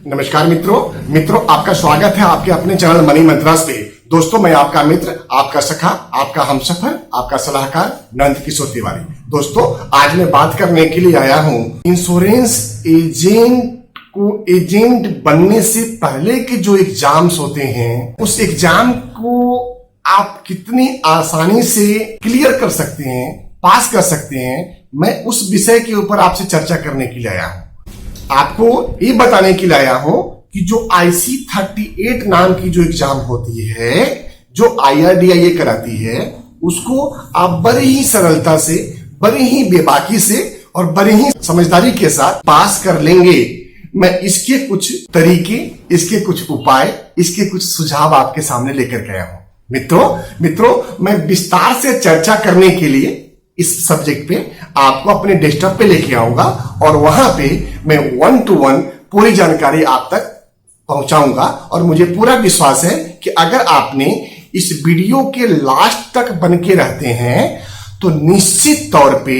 नमस्कार मित्रों आपका स्वागत है आपके अपने चैनल मनी मंत्रास पे। दोस्तों मैं आपका मित्र, आपका सखा, आपका हमसफर, आपका सलाहकार नंद किशोर तिवारी। दोस्तों आज मैं बात करने के लिए आया हूँ इंश्योरेंस एजेंट बनने से पहले के जो एग्जाम्स होते हैं, उस एग्जाम को आप कितनी आसानी से क्लियर कर सकते हैं, पास कर सकते हैं। मैं उस विषय के ऊपर आपसे चर्चा करने के लिए आया हूँ। आपको ये बताने के लिए आया हूं कि जो IC38 नाम की जो एग्जाम होती है, जो IRDAI कराती है, उसको आप बड़ी ही सरलता से, बड़ी ही बेबाकी से और बड़ी ही समझदारी के साथ पास कर लेंगे। मैं इसके कुछ तरीके, इसके कुछ उपाय, इसके कुछ सुझाव आपके सामने लेकर गया हूं। मित्रों मैं विस्तार से चर्चा करने के लिए इस सब्जेक्ट पे आपको अपने डेस्कटॉप पे लेके आऊंगा और वहां पे मैं 1 to 1 पूरी जानकारी आप तक पहुंचाऊंगा। और मुझे पूरा विश्वास है कि अगर आपने इस वीडियो के लास्ट तक बन के रहते हैं तो निश्चित तौर पे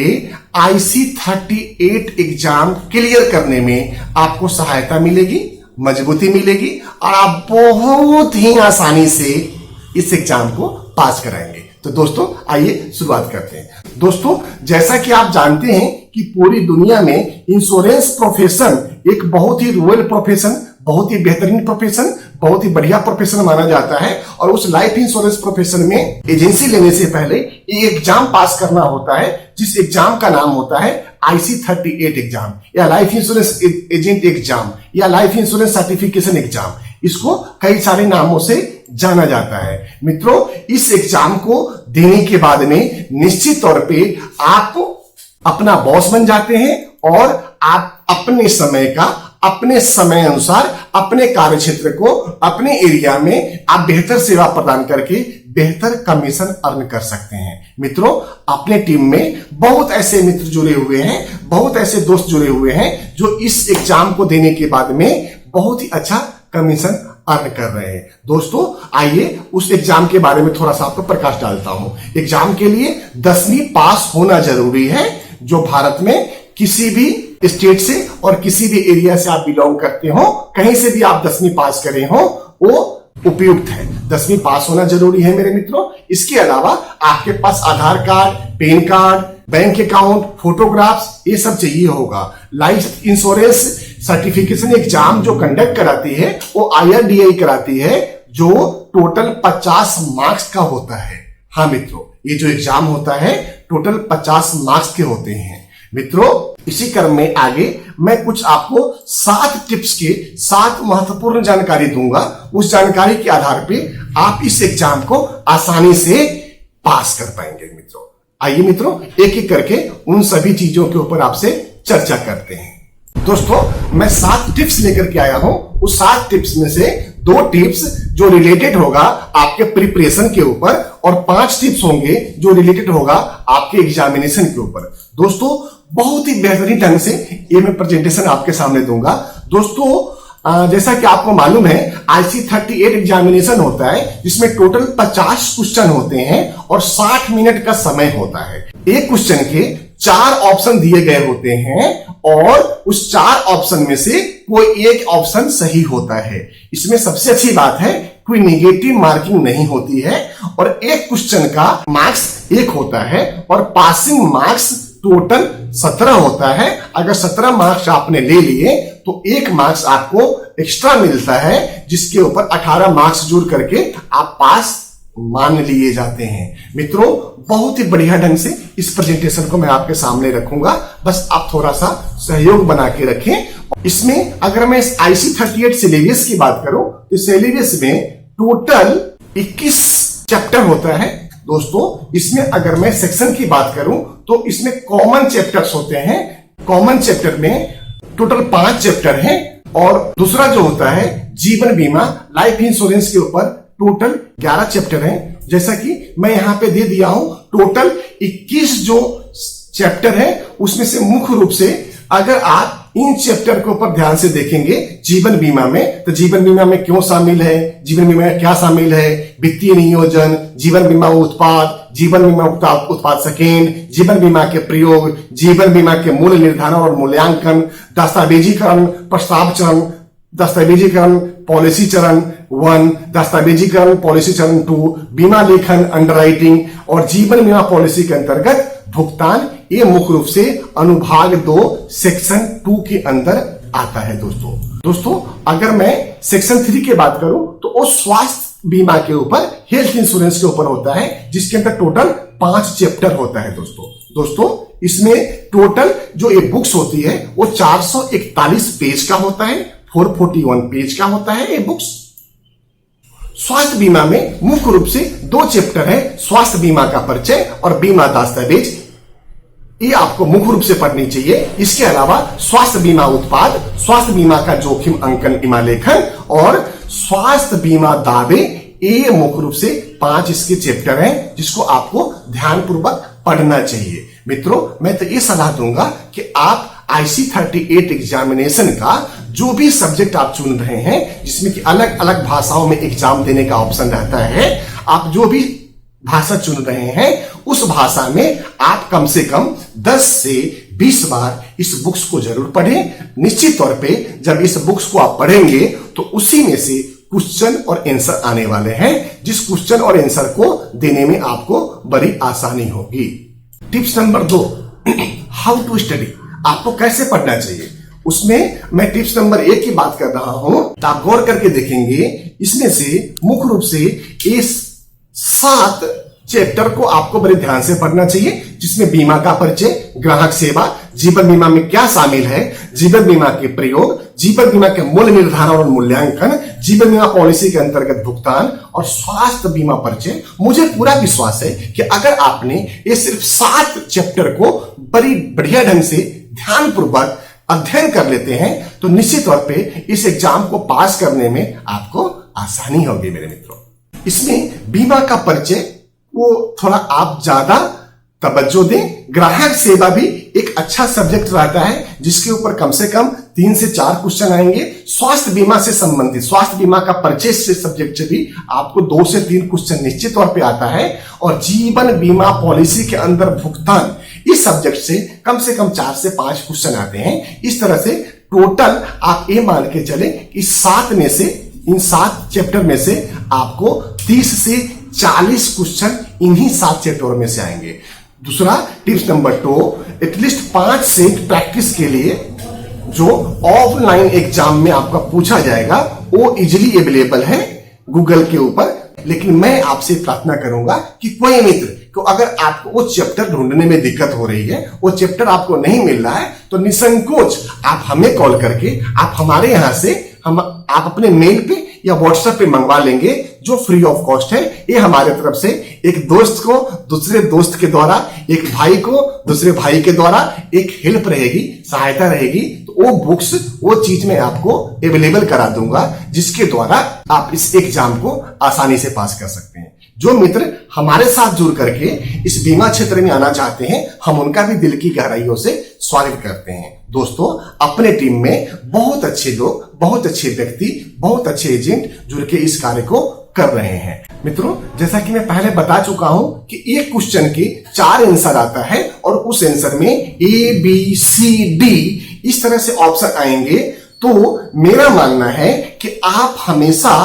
IC38 एग्जाम क्लियर करने में आपको सहायता मिलेगी, मजबूती मिलेगी और आप बहुत ही आसानी से इस एग्जाम को पास कराएंगे। तो दोस्तों आइए शुरुआत करते हैं। दोस्तों जैसा कि आप जानते हैं कि पूरी दुनिया में इंश्योरेंस प्रोफेशन एक बहुत ही रॉयल प्रोफेशन, बहुत ही बेहतरीन प्रोफेशन, बहुत ही बढ़िया प्रोफेशन माना जाता है। और उस लाइफ इंश्योरेंस प्रोफेशन में एजेंसी लेने से पहले एक एग्जाम पास करना होता है, जिस एग्जाम का नाम होता है IC38 एग्जाम या लाइफ इंश्योरेंस एजेंट एग्जाम या लाइफ इंश्योरेंस सर्टिफिकेशन एग्जाम। इसको कई सारे नामों से जाना जाता है। मित्रों इस एग्जाम को देने के बाद में निश्चित तौर पे आप अपना बॉस बन जाते हैं और आप अपने समय का, अपने समय अनुसार अपने कार्य क्षेत्र को, अपने एरिया में आप बेहतर सेवा प्रदान करके बेहतर कमीशन अर्न कर सकते हैं। मित्रों अपने टीम में बहुत ऐसे मित्र जुड़े हुए हैं, बहुत ऐसे दोस्त जुड़े हुए हैं जो इस एग्जाम को देने के बाद में बहुत ही अच्छा कमीशन अर्न कर रहे हैं। दोस्तों आइए उस एग्जाम के बारे में थोड़ा सा आपको प्रकाश डालता हूं। एग्जाम के लिए 10वीं पास होना जरूरी है। जो भारत में किसी भी स्टेट से और किसी भी एरिया से आप बिलोंग करते हो, कहीं से भी आप 10वीं पास करे हो, वो उपयुक्त है। 10वीं पास होना जरूरी है मेरे मित्रों। इसके अलावा आपके पास Aadhaar card, PAN card, bank account, photographs, ये सब चाहिए होगा। लाइफ इंश्योरेंस सर्टिफिकेशन एग्जाम जो कंडक्ट कराती है वो IRDAI कराती है, जो टोटल 50 मार्क्स का होता है। हाँ मित्रों ये जो एग्जाम होता है टोटल 50 मार्क्स के होते हैं। मित्रों इसी क्रम में आगे मैं कुछ आपको 7 टिप्स के 7 महत्वपूर्ण जानकारी दूंगा। उस जानकारी के आधार पे आप इस एग्जाम को आसानी से पास कर पाएंगे। मित्रों आइए मित्रों एक एक करके उन सभी चीजों के ऊपर आपसे चर्चा करते हैं। दोस्तों मैं 7 टिप्स लेकर के आया हूं। उस 7 टिप्स में से 2 टिप्स जो रिलेटेड होगा आपके प्रिपरेशन के ऊपर और 5 टिप्स होंगे जो रिलेटेड होगा आपके एग्जामिनेशन के ऊपर। दोस्तों बहुत ही बेहतरीन ढंग से ये मैं प्रेजेंटेशन आपके सामने दूंगा। दोस्तों जैसा कि आपको मालूम है IC38 एग्जामिनेशन होता है जिसमें टोटल 50 क्वेश्चन होते हैं और 60 मिनट का समय होता है। एक क्वेश्चन के 4 ऑप्शन दिए गए होते हैं और उस 4 ऑप्शन में से कोई एक ऑप्शन सही होता है। इसमें सबसे अच्छी बात है कोई निगेटिव मार्किंग नहीं होती है और एक क्वेश्चन का मार्क्स 1 होता है और पासिंग मार्क्स टोटल 17 होता है। अगर 17 मार्क्स आपने ले लिए तो 1 मार्क्स आपको एक्स्ट्रा मिलता है, जिसके ऊपर 18 मार्क्स जोड़ करके आप पास मान लिए जाते हैं। मित्रों बहुत ही बढ़िया ढंग से इस प्रेजेंटेशन को मैं आपके सामने रखूंगा, बस आप थोड़ा सा सहयोग बना के रखें। इसमें अगर मैं IC38 सिलेबस की बात करूं तो सिलेबस में टोटल 21 चैप्टर होता है। दोस्तों इसमें अगर मैं सेक्शन की बात करूं तो इसमें कॉमन चैप्टर्स होते हैं। कॉमन चैप्टर में टोटल 5 चैप्टर हैं और दूसरा जो होता है जीवन बीमा, लाइफ इंश्योरेंस के ऊपर टोटल 11 चैप्टर हैं। जैसा कि मैं यहां पे दे दिया हूं टोटल 21 जो चैप्टर है उसमें से मुख्य रूप से अगर आप इन चैप्टर के ऊपर ध्यान से देखेंगे जीवन बीमा में, तो जीवन बीमा में क्यों शामिल है, जीवन बीमा में क्या शामिल है, वित्तीय नियोजन, जीवन बीमा उत्पाद, जीवन बीमा उत्पाद सेकेंड, जीवन बीमा के प्रयोग, जीवन बीमा के मूल्य निर्धारण और मूल्यांकन, दस्तावेजीकरण, प्रस्ताव चरण, दस्तावेजीकरण पॉलिसी चरण 1, दस्तावेजीकरण पॉलिसी चरण 2, बीमा लेखन अंडरराइटिंग और जीवन बीमा पॉलिसी के अंतर्गत भुगतान, ये मुख्य रूप से अनुभाग 2 सेक्शन 2 के अंदर आता है। दोस्तों अगर मैं सेक्शन 3 की बात करूं तो वो स्वास्थ्य बीमा के ऊपर, हेल्थ इंश्योरेंस के ऊपर होता है, जिसके अंदर टोटल 5 चैप्टर होता है। दोस्तों इसमें टोटल जो ये बुक्स होती है वो 441 पेज का होता है, 441 पेज का होता है ये बुक्स। स्वास्थ्य बीमा में मुख्य रूप से 2 चैप्टर है, स्वास्थ्य बीमा का परिचय और बीमा दस्तावेज, ये आपको मुख्य रूप से पढ़नी चाहिए। इसके अलावा स्वास्थ्य बीमा उत्पाद, स्वास्थ्य बीमा का जोखिम अंकन बीमा लेखन और स्वास्थ्य बीमा दावे, ये मुख्य रूप से 5 इसके चैप्टर हैं जिसको आपको ध्यानपूर्वक पढ़ना चाहिए। मित्रों मैं तो ये सलाह दूंगा कि आप IC38 एग्जामिनेशन का जो भी सब्जेक्ट आप चुन रहे हैं, जिसमें कि अलग अलग भाषाओं में एग्जाम देने का ऑप्शन रहता है, आप जो भी भाषा चुन रहे हैं उस भाषा में आप कम से कम 10 से 20 बार इस बुक्स को जरूर पढ़ें। निश्चित तौर पे जब इस बुक्स को आप पढ़ेंगे तो उसी में से क्वेश्चन और आंसर आने वाले हैं, जिस क्वेश्चन और आंसर को देने में आपको बड़ी आसानी होगी। Tips number 2, how to study, आपको कैसे पढ़ना चाहिए। उसमें मैं टिप्स नंबर 1 की बात कर रहा हूं, तो आप गौर करके देखेंगे इसमें से मुख्य रूप से इस 7 चैप्टर को आपको बड़े ध्यान से पढ़ना चाहिए, जिसमें बीमा का परिचय, ग्राहक सेवा, जीवन बीमा में क्या शामिल है, जीवन बीमा के प्रयोग, जीवन बीमा के मूल्य निर्धारण और मूल्यांकन, जीवन बीमा पॉलिसी के अंतर्गत भुगतान और स्वास्थ्य बीमा परिचय। मुझे पूरा विश्वास है कि अगर आपने ये सिर्फ 7 चैप्टर को बड़ी बढ़िया ढंग से ध्यानपूर्वक अध्ययन कर लेते हैं तो निश्चित तौर पे इस एग्जाम को पास करने में आपको आसानी होगी मेरे मित्रों। इसमें बीमा का परिचय वो थोड़ा आप ज्यादा तवज्जो दें। ग्राहक सेवा भी एक अच्छा सब्जेक्ट रहता है जिसके ऊपर कम से कम 3 से 4 क्वेश्चन आएंगे। स्वास्थ्य बीमा से संबंधित, स्वास्थ्य बीमा का परिचय से सब्जेक्ट से भी आपको 2 से 3 क्वेश्चन निश्चित तौर पे आता है। और जीवन बीमा पॉलिसी के अंदर भुगतान, इस सब्जेक्ट से कम 4 से 5 क्वेश्चन आते हैं। इस तरह से टोटल आप ये मान के चले कि 7 में से, इन 7 चैप्टर में से आपको 30 से 40 क्वेश्चन इन्हीं 7 चैप्टरों में से आएंगे। दूसरा tips number 2, at least 5 set practice के लिए जो ऑफलाइन एग्जाम में आपका पूछा जाएगा वो इजीली अवेलेबल है गूगल के ऊपर। लेकिन मैं आपसे प्रार्थना करूंगा कि कोई मित्र को अगर आपको वो चैप्टर ढूंढने में दिक्कत हो रही है, वो चैप्टर आपको नहीं मिल रहा है, तो निसंकोच आप हमें कॉल करके आप हमारे यहां से आप अपने मेल पे या व्हाट्सएप पे मंगवा लेंगे, जो फ्री ऑफ कॉस्ट है। ये हमारे तरफ से एक दोस्त को दूसरे दोस्त के द्वारा, एक भाई को दूसरे भाई के द्वारा एक हेल्प रहेगी, सहायता रहेगी। तो वो बुक्स, वो चीज मैं आपको अवेलेबल करा दूंगा जिसके द्वारा आप इस एग्जाम को आसानी से पास कर सकते हैं। जो मित्र हमारे साथ जुड़ करके इस बीमा क्षेत्र में आना चाहते हैं, हम उनका भी दिल की गहराइयों से स्वागत करते हैं। दोस्तों अपने टीम में बहुत अच्छे लोग, बहुत अच्छे व्यक्ति, बहुत अच्छे एजेंट जुड़ के इस कार्य को कर रहे हैं। मित्रों जैसा कि मैं पहले बता चुका हूं कि एक क्वेश्चन के 4 आंसर आता है और उस आंसर में ABCD इस तरह से ऑप्शन आएंगे। तो मेरा मानना है कि आप हमेशा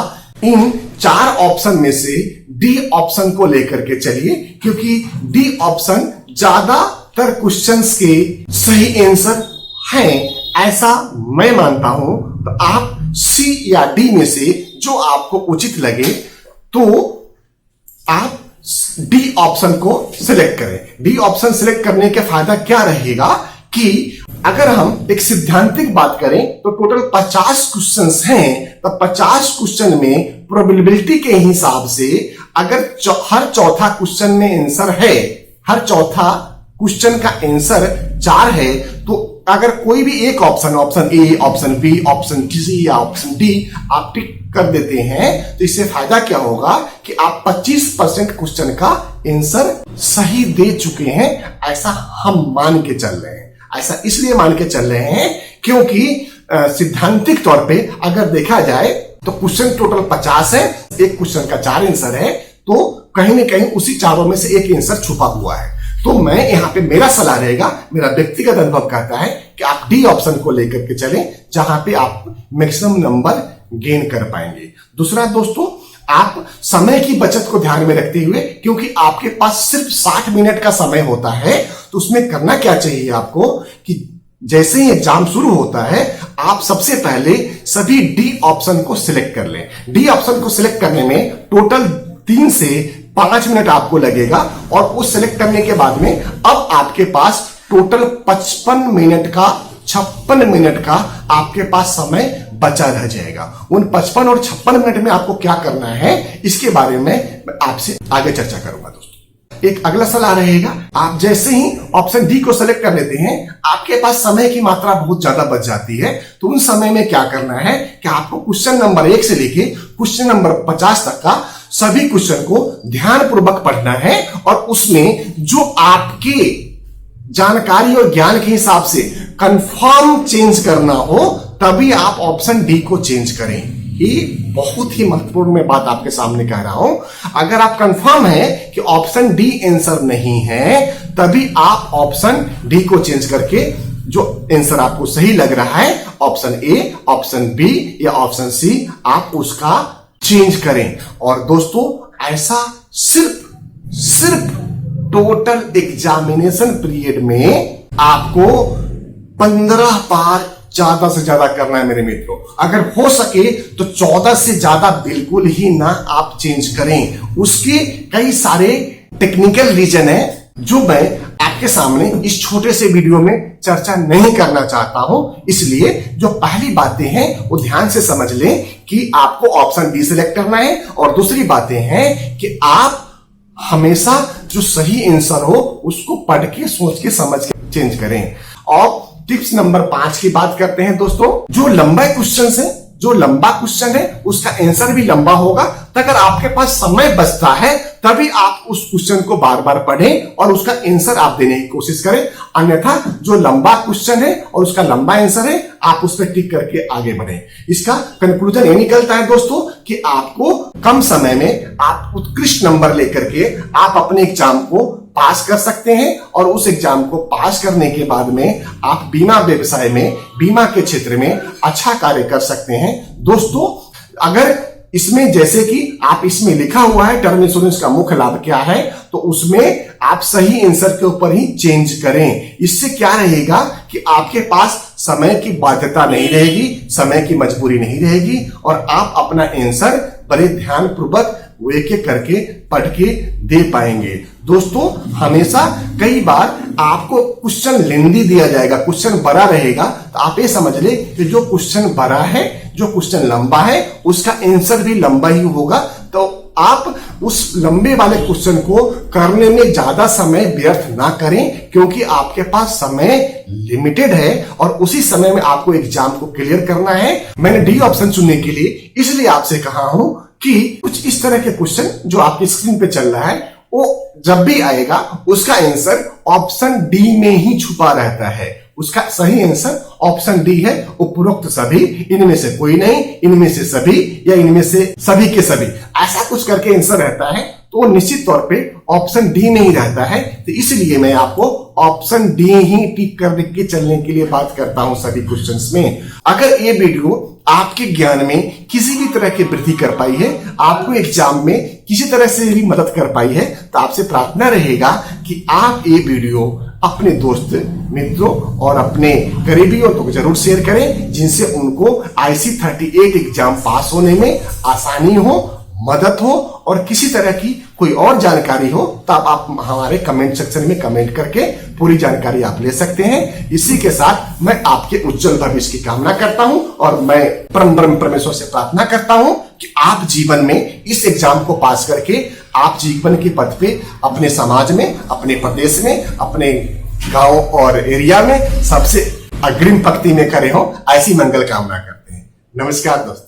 इन 4 ऑप्शन में से D ऑप्शन को लेकर के चलिए, क्योंकि D ऑप्शन ज्यादातर क्वेश्चंस के सही आंसर हैं, ऐसा मैं मानता हूं। तो आप C या D में से जो आपको उचित लगे तो आप D ऑप्शन को सिलेक्ट करें। D ऑप्शन सिलेक्ट करने के फायदा क्या रहेगा कि अगर हम एक सिद्धांतिक बात करें तो टोटल 50 क्वेश्चंस हैं, तो 50 क्वेश्चन में प्रोबेबिलिटी के हिसाब से अगर हर चौथा क्वेश्चन में आंसर है, हर चौथा क्वेश्चन का आंसर 4 है, तो अगर कोई भी एक option A, option B, option C या ऑप्शन D आप टिक कर देते हैं, तो इससे फायदा क्या होगा कि आप 25% क्वेश्चन का आंसर सही दे चुके हैं, ऐसा हम मान के चल रहे हैं। ऐसा इसलिए मान के चल रहे हैं क्योंकि सिद्धांतिक तौर पे अगर देखा जाए तो क्वेश्चन टोटल 50 है, एक क्वेश्चन का 4 आंसर है, तो कहीं ना कहीं उसी चारों में से एक आंसर छुपा हुआ है। तो मैं यहाँ पे मेरा सलाह रहेगा, मेरा व्यक्तिगत अनुभव कहता है कि आप डी ऑप्शन को लेकर के चलें, जहां पे आप मैक्सिमम नंबर गेन कर पाएंगे। दूसरा दोस्तों, आप समय की बचत को ध्यान में रखते हुए, क्योंकि आपके पास सिर्फ 60 मिनट का समय होता है, तो उसमें करना क्या चाहिए आपको कि जैसे ही एग्जाम शुरू होता है आप सबसे पहले सभी डी ऑप्शन को सिलेक्ट कर लें। डी ऑप्शन को सिलेक्ट करने में टोटल 3 से 5 मिनट आपको लगेगा, और उस सिलेक्ट करने के बाद में अब आपके पास टोटल 55 मिनट का 56 मिनट का आपके पास समय बचा रह जाएगा। उन 55 और 56 मिनट में आपको क्या करना है, इसके बारे में मैं आपसे आगे चर्चा करूंगा। दोस्तों, एक अगला सलाह रहेगा, आप जैसे ही ऑप्शन डी को सेलेक्ट कर लेते हैं, आपके पास समय की मात्रा बहुत ज्यादा बच जाती है। तो उन समय में क्या करना है कि आपको क्वेश्चन नंबर 1 से लेके क्वेश्चन नंबर 50 तक का सभी क्वेश्चन को ध्यानपूर्वक पढ़ना है, और उसमें जो आपके जानकारी और ज्ञान के हिसाब से कंफर्म चेंज करना हो, तभी आप ऑप्शन डी को चेंज करें। ये बहुत ही महत्वपूर्ण मैं बात आपके सामने कह रहा हूं। अगर आप कंफर्म है कि ऑप्शन डी आंसर नहीं है, तभी आप ऑप्शन डी को चेंज करके जो आंसर आपको सही लग रहा है, ऑप्शन ए, ऑप्शन बी या ऑप्शन सी, आप उसका चेंज करें। और दोस्तों, ऐसा सिर्फ टोटल एग्जामिनेशन पीरियड में आपको 15 बार ज्यादा से ज्यादा करना है मेरे मित्रों। अगर हो सके तो 14 से ज्यादा बिल्कुल ही ना आप चेंज करें। उसके कई सारे टेक्निकल रीजन है जो मैं आपके सामने इस छोटे से वीडियो में चर्चा नहीं करना चाहता हूं। इसलिए जो पहली बातें हैं वो ध्यान से समझ लें कि आपको ऑप्शन डी सिलेक्ट करना है, और दूसरी बातें हैं कि आप हमेशा जो सही आंसर हो उसको पढ़ के, सोच के, समझ के चेंज करें। और टिप्स नंबर 5 की बात करते हैं दोस्तों। जो लंबा क्वेश्चन है, जो लंबा क्वेश्चन है उसका आंसर भी लंबा होगा। तो अगर आपके पास समय बचता है तभी आप उस क्वेश्चन को बार बार पढ़ें और उसका आंसर आप देने की कोशिश करें। अन्यथा जो लंबा क्वेश्चन है और उसका लंबा आंसर है, आप उस पर टिक करके आगे बढ़ें। इसका कंक्लूजन ये निकलता है दोस्तों कि आपको कम समय में आप उत्कृष्ट नंबर लेकर के आप अपने एग्जाम को पास कर सकते हैं, और उस एग्जाम को पास करने के बाद में आप बीमा व्यवसाय में, बीमा के क्षेत्र में अच्छा कार्य कर सकते हैं। दोस्तों, अगर इसमें जैसे कि आप इसमें लिखा हुआ है टर्म इंश्योरेंस का मुख्य लाभ क्या है, तो उसमें आप सही आंसर के ऊपर ही चेंज करें। इससे क्या रहेगा कि आपके पास समय की बाध्यता नहीं रहेगी, समय की मजबूरी नहीं रहेगी, और आप अपना आंसर बड़े ध्यान पूर्वक एक एक करके पढ़ के दे पाएंगे। दोस्तों, हमेशा कई बार आपको क्वेश्चन लेंदी दिया जाएगा, क्वेश्चन बड़ा रहेगा, तो आप ये समझ ले कि जो क्वेश्चन बड़ा है, जो क्वेश्चन लंबा है, उसका आंसर भी लंबा ही होगा। तो आप उस लंबे वाले क्वेश्चन को करने में ज्यादा समय व्यर्थ ना करें, क्योंकि आपके पास समय लिमिटेड है और उसी समय में आपको एग्जाम को क्लियर करना है। मैंने डी ऑप्शन चुनने के लिए इसलिए आपसे कहा हूं कि कुछ इस तरह के क्वेश्चन जो आपकी स्क्रीन पे चल रहा है, वो जब भी आएगा उसका आंसर ऑप्शन डी में ही छुपा रहता है। उसका सही आंसर ऑप्शन डी है। उपरोक्त सभी, इनमें से कोई नहीं, इनमें से सभी, या इनमें से सभी के सभी, ऐसा कुछ करके आंसर रहता है। तो निश्चित तौर पे ऑप्शन डी नहीं रहता है। तो इसलिए मैं आपको ऑप्शन डी ही टिक करने के चलने के लिए बात करता हूं सभी क्वेश्चंस में। अगर ये वीडियो आपके ज्ञान में किसी भी तरह की वृद्धि कर पाई है, आपको एग्जाम में किसी तरह से भी मदद कर पाई है, तो आपसे प्रार्थना रहेगा कि आप ये वीडियो अपने दोस्त, मित्रों और अपने करीबियों को जरूर शेयर करें, जिनसे उनको IC38 एग्जाम पास होने में आसानी हो, मदद हो, और किसी तरह की कोई और जानकारी हो तो आप हमारे कमेंट सेक्शन में कमेंट करके पूरी जानकारी आप ले सकते हैं। इसी के साथ मैं आपके उज्जवल भविष्य की कामना करता हूं, और मैं परम ब्रह्म परमेश्वर से प्रार्थना करता हूं कि आप जीवन में इस एग्जाम को पास करके आप जीवन के पथ पे अपने समाज में, अपने प्रदेश में, अपने गांव और एरिया में सबसे अग्रिम पंक्ति में खड़े हो, ऐसी मंगल कामना करते हैं। नमस्कार दोस्तों।